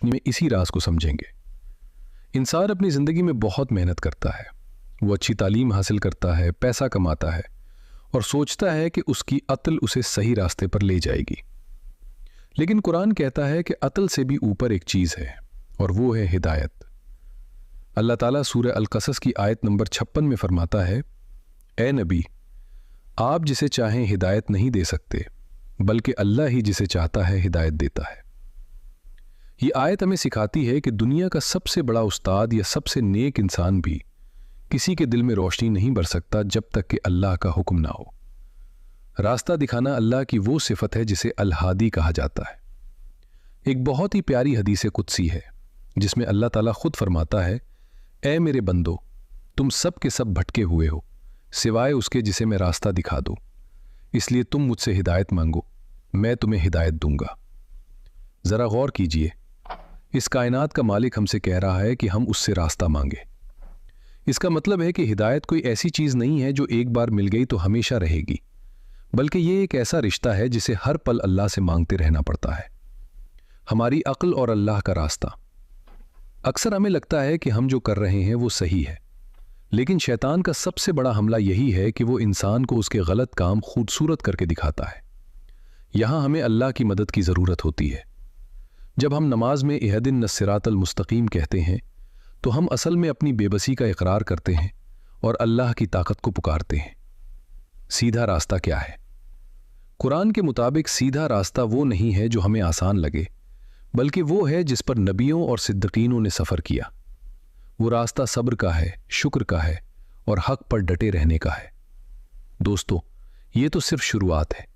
रोशनी में इसी राज को समझेंगे। इंसान अपनी ज़िंदगी में बहुत मेहनत करता है, वो अच्छी तालीम हासिल करता है, पैसा कमाता है और सोचता है कि उसकी अक्ल उसे सही रास्ते पर ले जाएगी। लेकिन कुरान कहता है कि अक्ल से भी ऊपर एक चीज़ है और वो है हिदायत। अल्लाह ताला सूरह अल-कसस की आयत नंबर 56 में फरमाता है, ए नबी, आप जिसे चाहें हिदायत नहीं दे सकते, बल्कि अल्लाह ही जिसे चाहता है हिदायत देता है। ये आयत हमें सिखाती है कि दुनिया का सबसे बड़ा उस्ताद या सबसे नेक इंसान भी किसी के दिल में रोशनी नहीं भर सकता जब तक कि अल्लाह का हुक्म ना हो। रास्ता दिखाना अल्लाह की वो सिफत है जिसे अल-हादी कहा जाता है। एक बहुत ही प्यारी हदीस कुदसी है जिसमें अल्लाह ताला खुद फरमाता है, ए मेरे बंदो, तुम सब के सब भटके हुए हो सिवाय उसके जिसे मैं रास्ता दिखा दूं, इसलिए तुम मुझसे हिदायत मांगो, मैं तुम्हें हिदायत दूंगा। ज़रा गौर कीजिए, इस कायनात का मालिक हमसे कह रहा है कि हम उससे रास्ता मांगे। इसका मतलब है कि हिदायत कोई ऐसी चीज़ नहीं है जो एक बार मिल गई तो हमेशा रहेगी, बल्कि ये एक ऐसा रिश्ता है जिसे हर पल अल्लाह से मांगते रहना पड़ता है। हमारी अक्ल और अल्लाह का रास्ता। अक्सर हमें लगता है कि हम जो कर रहे हैं वो सही है, लेकिन शैतान का सबसे बड़ा हमला यही है कि वो इंसान को उसके गलत काम खूबसूरत करके दिखाता है। यहां हमें अल्लाह की मदद की ज़रूरत होती है। जब हम नमाज में इहदिन सिरातल मुस्तकीम कहते हैं तो हम असल में अपनी बेबसी का इकरार करते हैं और अल्लाह की ताकत को पुकारते हैं। सीधा रास्ता क्या है? कुरान के मुताबिक सीधा रास्ता वो नहीं है जो हमें आसान लगे, बल्कि वो है जिस पर नबियों और सिद्दीकीनों ने सफ़र किया। वो रास्ता सब्र का है, शुक्र का है और हक पर डटे रहने का है। दोस्तों, ये तो सिर्फ शुरुआत है।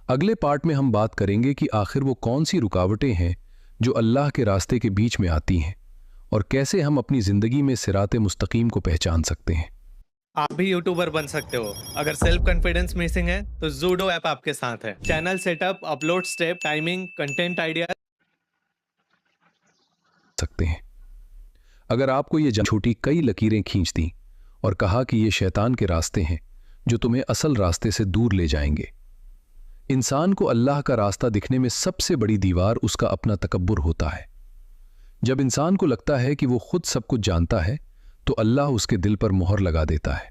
अगले पार्ट में हम बात करेंगे कि आखिर वो कौन सी रुकावटें हैं जो अल्लाह के रास्ते के बीच में आती हैं और कैसे हम अपनी ज़िंदगी में सिराते मुस्तकीम को पहचान सकते हैं। आप भी यूट्यूबर बन सकते हो। अगर सेल्फ कॉन्फिडेंस मिसिंग है तो ज़ूडो ऐप आपके साथ है। Channel setup, upload step, timing, content idea सकते हैं। अगर आपको ये छोटी कई लकीरें खींच दी और कहा कि ये शैतान के रास्ते हैं जो तुम्हें असल रास्ते से दूर ले जाएंगे। इंसान को अल्लाह का रास्ता दिखने में सबसे बड़ी दीवार उसका अपना तकब्बुर होता है। जब इंसान को लगता है कि वो खुद सब कुछ जानता है तो अल्लाह उसके दिल पर मोहर लगा देता है।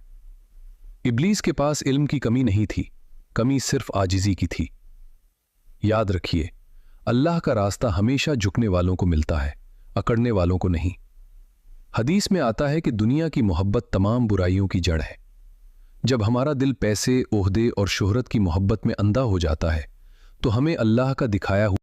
इब्लीस के पास इल्म की कमी नहीं थी, कमी सिर्फ आजिज़ी की थी। याद रखिए, अल्लाह का रास्ता हमेशा झुकने वालों को मिलता है, अकड़ने वालों को नहीं। हदीस में आता है कि दुनिया की मोहब्बत तमाम बुराइयों की जड़ है। जब हमारा दिल पैसे, ओहदे और शोहरत की मोहब्बत में अंधा हो जाता है तो हमें अल्लाह का दिखाया हुआ